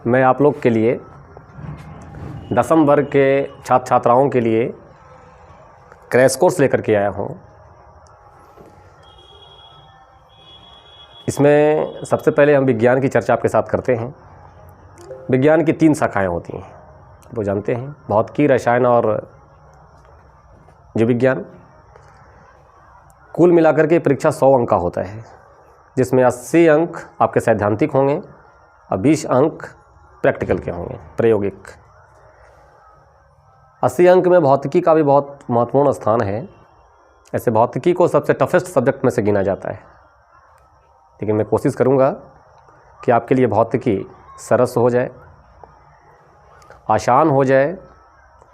मैं आप लोग के लिए 10वीं वर्ग के छात्र छात्राओं के लिए क्रैश कोर्स लेकर के आया हूँ। इसमें सबसे पहले हम विज्ञान की चर्चा आपके साथ करते हैं। विज्ञान की 3 शाखाएं होती हैं, वो जानते हैं, भौतिकी, रसायन और जीव विज्ञान। कुल मिलाकर के परीक्षा 100 अंक का होता है, जिसमें 80 अंक आपके सैद्धांतिक होंगे और 20 अंक प्रैक्टिकल के होंगे, प्रायोगिक। 80 अंक में भौतिकी का भी बहुत महत्वपूर्ण स्थान है। ऐसे भौतिकी को सबसे टफेस्ट सब्जेक्ट में से गिना जाता है, लेकिन मैं कोशिश करूँगा कि आपके लिए भौतिकी सरस हो जाए, आसान हो जाए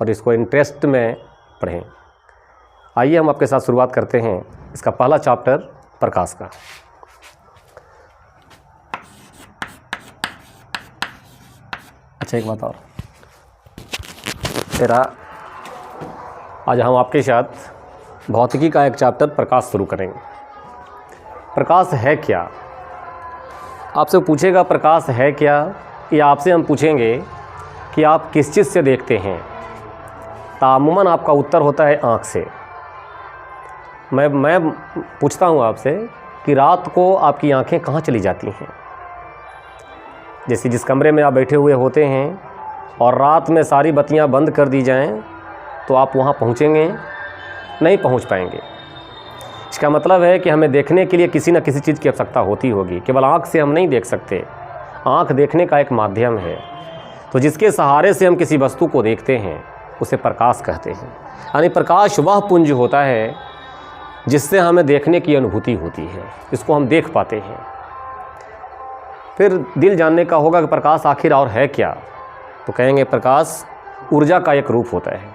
और इसको इंटरेस्ट में पढ़ें। आइए हम आपके साथ शुरुआत करते हैं इसका पहला चैप्टर प्रकाश का। अच्छा, एक बात और, आज हम आपके साथ भौतिकी का एक चैप्टर प्रकाश शुरू करेंगे। प्रकाश है क्या? आपसे पूछेगा प्रकाश है क्या, या आपसे हम पूछेंगे कि आप किस चीज़ से देखते हैं। तामुमन आपका उत्तर होता है आँख से। मैं पूछता हूँ आपसे कि रात को आपकी आँखें कहाँ चली जाती हैं? जैसे जिस कमरे में आप बैठे हुए होते हैं और रात में सारी बत्तियाँ बंद कर दी जाएं, तो आप वहाँ पहुँचेंगे? नहीं पहुँच पाएंगे। इसका मतलब है कि हमें देखने के लिए किसी न किसी चीज़ की आवश्यकता होती होगी। केवल आँख से हम नहीं देख सकते। आँख देखने का एक माध्यम है। तो जिसके सहारे से हम किसी वस्तु को देखते हैं उसे प्रकाश कहते हैं। यानी प्रकाश वह पुंज होता है जिससे हमें देखने की अनुभूति होती है, इसको हम देख पाते हैं। फिर दिल जानने का होगा कि प्रकाश आखिर और है क्या, तो कहेंगे प्रकाश ऊर्जा का एक रूप होता है।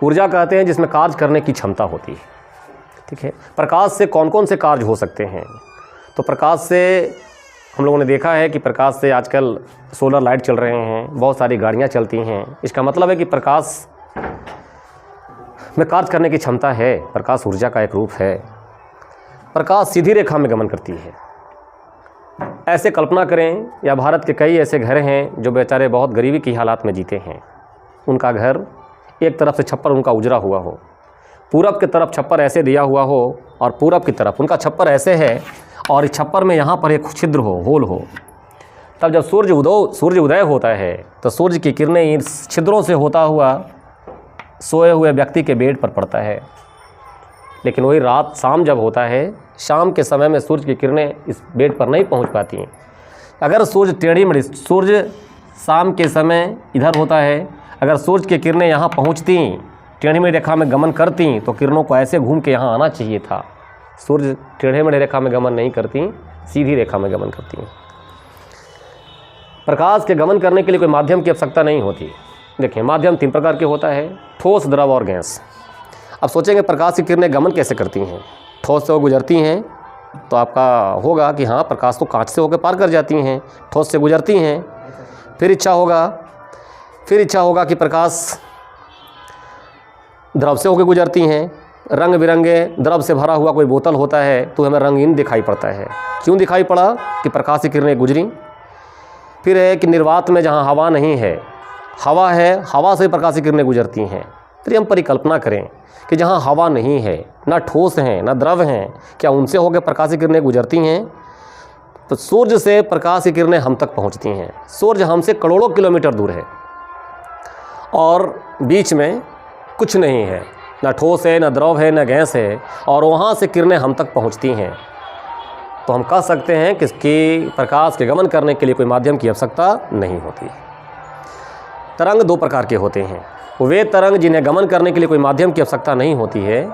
ऊर्जा कहते हैं जिसमें कार्य करने की क्षमता होती है। ठीक है, प्रकाश से कौन कौन से कार्य हो सकते हैं? तो प्रकाश से हम लोगों ने देखा है कि प्रकाश से आजकल सोलर लाइट चल रहे हैं, बहुत सारी गाड़ियाँ चलती हैं। इसका मतलब है कि प्रकाश में कार्य करने की क्षमता है। प्रकाश ऊर्जा का एक रूप है। प्रकाश सीधी रेखा में गमन करती है। ऐसे कल्पना करें, या भारत के कई ऐसे घर हैं जो बेचारे बहुत गरीबी की हालात में जीते हैं। उनका घर एक तरफ से छप्पर उनका उजरा हुआ हो, पूरब की तरफ छप्पर ऐसे दिया हुआ हो और पूरब की तरफ उनका छप्पर ऐसे है और इस छप्पर में यहाँ पर एक छिद्र हो, होल हो। तब जब सूर्य उदय होता है तो सूर्य की किरणें इन छिद्रों से होता हुआ सोए हुए व्यक्ति के बेड पर पड़ता है। लेकिन वही रात शाम जब होता है, शाम के समय में सूर्य की किरणें इस बेड पर नहीं पहुंच पाती हैं। अगर सूर्य शाम के समय इधर होता है, अगर सूर्य की किरणें यहाँ पहुँचती, टेढ़ी मेढ़ी रेखा में गमन करती, तो किरणों को ऐसे घूम के यहाँ आना चाहिए था। सूर्य टेढ़े मेढ़े रेखा में गमन नहीं करती, सीधी रेखा में गमन करती हैं। प्रकाश के गमन करने के लिए कोई माध्यम की आवश्यकता नहीं होती। देखिए, माध्यम 3 प्रकार के होता है, ठोस, द्रव और गैस। अब सोचेंगे प्रकाश की किरणें गमन कैसे करती हैं? ठोस से वो गुजरती हैं, तो आपका होगा कि हाँ, प्रकाश तो कांच से होकर पार कर जाती हैं, ठोस से गुजरती हैं। फिर इच्छा होगा कि प्रकाश द्रव से होकर गुजरती हैं। रंग बिरंगे द्रव से भरा हुआ कोई बोतल होता है तो हमें रंगीन दिखाई पड़ता है। क्यों दिखाई पड़ा? कि प्रकाश की किरणें गुजरी। फिर है कि निर्वात में जहाँ हवा नहीं है, हवा है, हवा से प्रकाश की किरणें गुजरती हैं। फिर हम परिकल्पना करें कि जहाँ हवा नहीं है, ना ठोस हैं ना द्रव हैं, क्या उनसे होकर प्रकाश की किरणें गुजरती हैं? तो सूर्य से प्रकाश की किरणें हम तक पहुँचती हैं। सूर्य हमसे करोड़ों किलोमीटर दूर है और बीच में कुछ नहीं है, ना ठोस है, ना द्रव है, ना गैस है, और वहाँ से किरणें हम तक पहुँचती हैं। तो हम कह सकते हैं कि प्रकाश के गमन करने के लिए कोई माध्यम की आवश्यकता नहीं होती। तरंग 2 प्रकार के होते हैं। वे तरंग जिन्हें गमन करने के लिए कोई माध्यम की आवश्यकता नहीं होती है,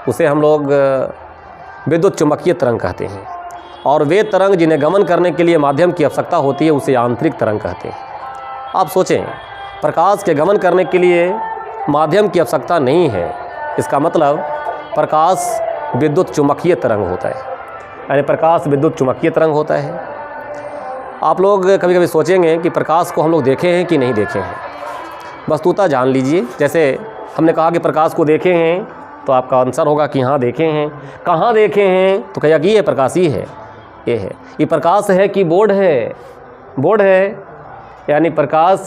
उसे हम लोग विद्युत चुम्बकीय तरंग कहते हैं। और वे तरंग जिन्हें गमन करने के लिए माध्यम की आवश्यकता होती है, उसे आंतरिक तरंग कहते हैं। आप सोचें, प्रकाश के गमन करने के लिए माध्यम की आवश्यकता नहीं है, इसका मतलब प्रकाश विद्युत चुम्बकीय तरंग होता है। यानी प्रकाश विद्युत चुम्बकीय तरंग होता है। आप लोग कभी कभी सोचेंगे कि प्रकाश को हम लोग देखे हैं कि नहीं देखे हैं। वस्तुतः जान लीजिए, जैसे हमने कहा कि प्रकाश को देखे हैं, तो आपका आंसर होगा कि हाँ देखे हैं। कहाँ देखे हैं? तो कहेगा कि ये प्रकाश ही है, ये है, ये प्रकाश है कि बोर्ड है? बोर्ड है यानी प्रकाश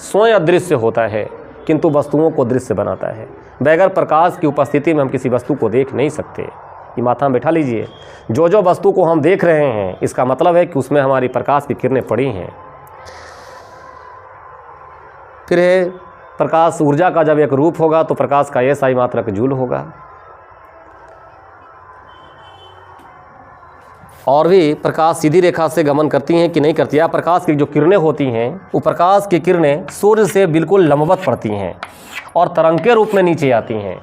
स्वयं अदृश्य होता है किंतु वस्तुओं को दृश्य बनाता है। बगैर प्रकाश की उपस्थिति में हम किसी वस्तु को देख नहीं सकते। ये माथा में बैठा लीजिए। जो जो वस्तु को हम देख रहे हैं इसका मतलब है कि उसमें हमारी प्रकाश की किरणें पड़ी हैं। फिर है प्रकाश ऊर्जा का जब एक रूप होगा तो प्रकाश का SI मात्रक जूल होगा। और भी प्रकाश सीधी रेखा से गमन करती हैं कि नहीं करती है। प्रकाश की जो किरणें होती हैं वो प्रकाश की किरणें सूर्य से बिल्कुल लंबवत पड़ती हैं और तरंग के रूप में नीचे आती हैं।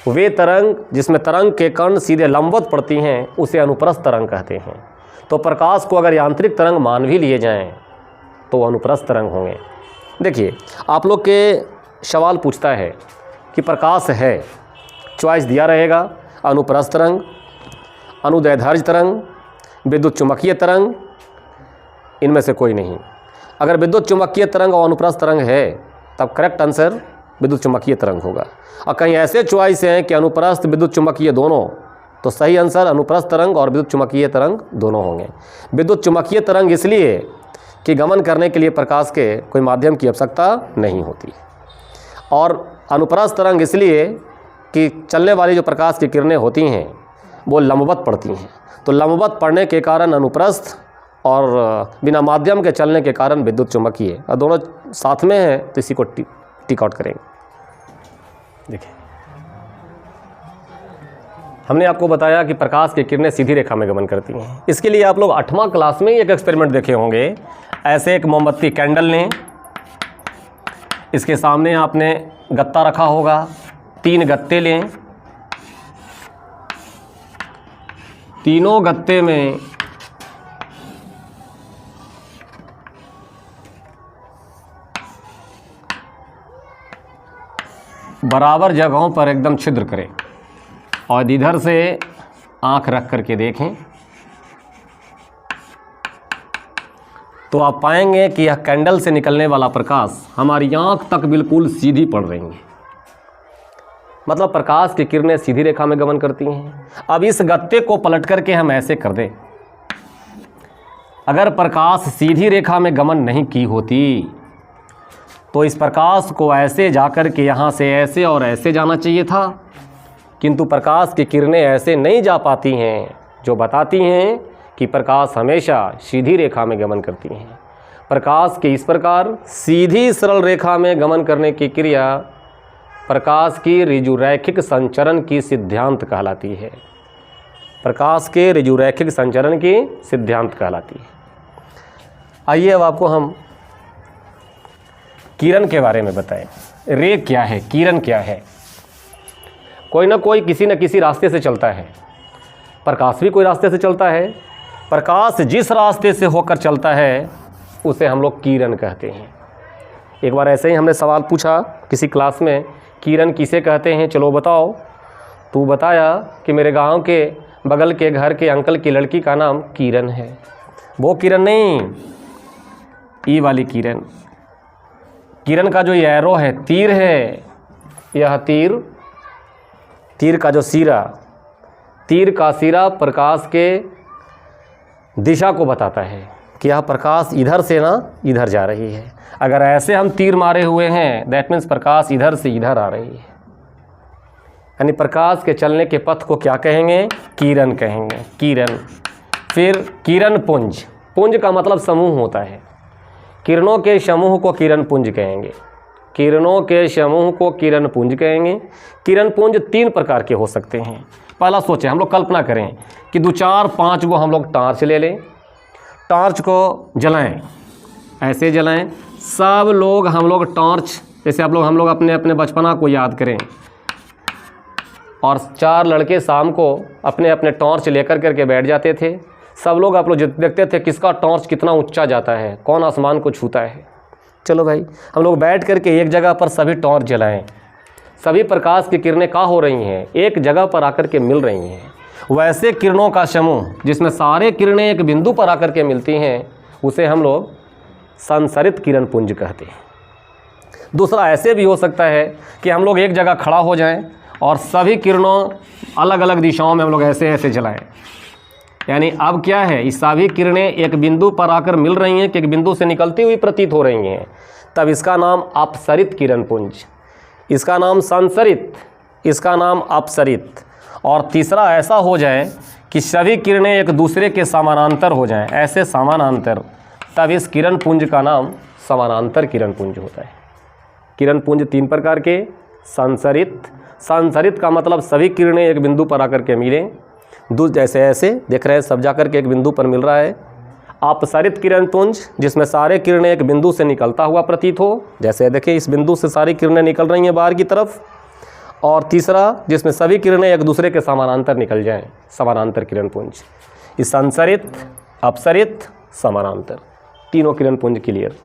वे तरंग जिसमें तरंग के कण सीधे लंबवत पड़ती हैं उसे अनुप्रस्थ तरंग कहते हैं। तो प्रकाश को अगर यांत्रिक तरंग मान भी लिए जाएं तो अनुप्रस्थ तरंग होंगे। देखिए आप लोग के सवाल पूछता है कि प्रकाश है, चॉइस दिया रहेगा अनुप्रस्थ तरंग, अनुदैर्ध्य तरंग, विद्युत चुम्बकीय तरंग, इनमें से कोई नहीं। अगर विद्युत चुम्बकीय तरंग और अनुप्रस्थ तरंग है तब करेक्ट आंसर विद्युत चुम्बकीय तरंग होगा। और कहीं ऐसे चॉइस हैं कि अनुप्रस्थ विद्युत चुम्बकीय दोनों, तो सही आंसर अनुप्रस्थ तरंग और विद्युत चुम्बकीय तरंग दोनों होंगे। विद्युत चुम्बकीय तरंग इसलिए कि गमन करने के लिए प्रकाश के कोई माध्यम की आवश्यकता नहीं होती, और अनुप्रस्थ तरंग इसलिए कि चलने वाली जो प्रकाश की किरणें होती हैं वो लंबवत पड़ती हैं। तो लंबवत पड़ने के कारण अनुप्रस्थ और बिना माध्यम के चलने के कारण विद्युत चुम्बकीय, और दोनों साथ में हैं तो इसी को टिक आउट करेंगे। देखिए हमने आपको बताया कि प्रकाश की किरणें सीधी रेखा में गमन करती हैं। इसके लिए आप लोग 8वां क्लास में एक एक्सपेरिमेंट देखे होंगे। ऐसे एक मोमबत्ती कैंडल लें, इसके सामने आपने गत्ता रखा होगा, 3 गत्ते लें, तीनों गत्ते में बराबर जगहों पर एकदम छिद्र करें और इधर से आंख रख करके देखें तो आप पाएंगे कि यह कैंडल से निकलने वाला प्रकाश हमारी आंख तक बिल्कुल सीधी पड़ रही है। मतलब प्रकाश की किरणें सीधी रेखा में गमन करती हैं। अब इस गत्ते को पलट करके हम ऐसे कर दें, अगर प्रकाश सीधी रेखा में गमन नहीं की होती तो इस प्रकाश को ऐसे जाकर के यहाँ से ऐसे और ऐसे जाना चाहिए था, किंतु प्रकाश की किरणें ऐसे नहीं जा पाती हैं, जो बताती हैं कि प्रकाश हमेशा सीधी रेखा में गमन करती हैं। प्रकाश के इस प्रकार सीधी सरल रेखा में गमन करने की क्रिया प्रकाश की ऋजुरैखिक संचरण की सिद्धांत कहलाती है। प्रकाश के ऋजुरैखिक संचरण की सिद्धांत कहलाती है। आइए अब आपको हम किरण के बारे में बताएं। रे क्या है, किरण क्या है? कोई ना कोई किसी न किसी रास्ते से चलता है। प्रकाश भी कोई रास्ते से चलता है। प्रकाश जिस रास्ते से होकर चलता है उसे हम लोग किरण कहते हैं। एक बार ऐसे ही हमने सवाल पूछा किसी क्लास में, किरण किसे कहते हैं, चलो बताओ। तू बताया कि मेरे गांव के बगल के घर के अंकल की लड़की का नाम किरण है। वो किरण नहीं, ई वाली किरण। किरण का जो ये एरो है, तीर है, यह तीर का जो सिरा, तीर का सिरा प्रकाश के दिशा को बताता है कि यह प्रकाश इधर से ना इधर जा रही है। अगर ऐसे हम तीर मारे हुए हैं दैट मीन्स प्रकाश इधर से इधर आ रही है। यानी प्रकाश के चलने के पथ को क्या कहेंगे? किरण कहेंगे, किरण। फिर किरण पुंज, पुंज का मतलब समूह होता है। किरणों के समूह को किरण पुंज कहेंगे। किरणों के समूह को किरण पुंज कहेंगे। किरण पुंज 3 प्रकार के हो सकते हैं। पहला सोचें, हम लोग कल्पना करें कि 2, 4, 5 गो हम लोग टॉर्च ले लें, टॉर्च को जलाएं, ऐसे जलाएं। सब लोग हम लोग टॉर्च, जैसे हम लोग अपने अपने बचपना को याद करें, और 4 लड़के शाम को अपने अपने टॉर्च लेकर करके बैठ जाते थे। सब लोग आप लोग देखते थे किसका टॉर्च कितना ऊंचा जाता है, कौन आसमान को छूता है। चलो भाई, हम लोग बैठ करके एक जगह पर सभी टॉर्च जलाएं। सभी प्रकाश की किरणें कहाँ हो रही हैं? एक जगह पर आकर के मिल रही हैं। वैसे किरणों का समूह जिसमें सारे किरणें एक बिंदु पर आकर के मिलती हैं उसे हम लोग संसरित किरण पुंज कहते हैं। दूसरा ऐसे भी हो सकता है कि हम लोग एक जगह खड़ा हो जाएं और सभी किरणों अलग अलग दिशाओं में हम लोग ऐसे ऐसे जलाएं। यानी अब क्या है, ये सभी किरणें एक बिंदु पर आकर मिल रही हैं कि एक बिंदु से निकलती हुई प्रतीत हो रही हैं, तब इसका नाम अपसरित किरण पुंज, इसका नाम संसरित, इसका नाम अपसरित। और तीसरा ऐसा हो जाए कि सभी किरणें एक दूसरे के समानांतर हो जाएं, ऐसे समानांतर, तब इस किरण पुंज का नाम समानांतर किरण पुंज होता है। किरण पुंज 3 प्रकार के, संसरित, संसरित का मतलब सभी किरणें एक बिंदु पर आकर के मिलें, जैसे ऐसे देख रहे हैं सब जाकर के एक बिंदु पर मिल रहा है। अपसरित किरण पुंज जिसमें सारे किरणें एक बिंदु से निकलता हुआ प्रतीत हो, जैसे देखिए इस बिंदु से सारी किरणें निकल रही हैं बाहर की तरफ। और तीसरा जिसमें सभी किरणें एक दूसरे के समानांतर निकल जाएं, समानांतर किरण पुंज। इस संसरित, अपसरित, समानांतर, तीनों किरण पुंज क्लियर।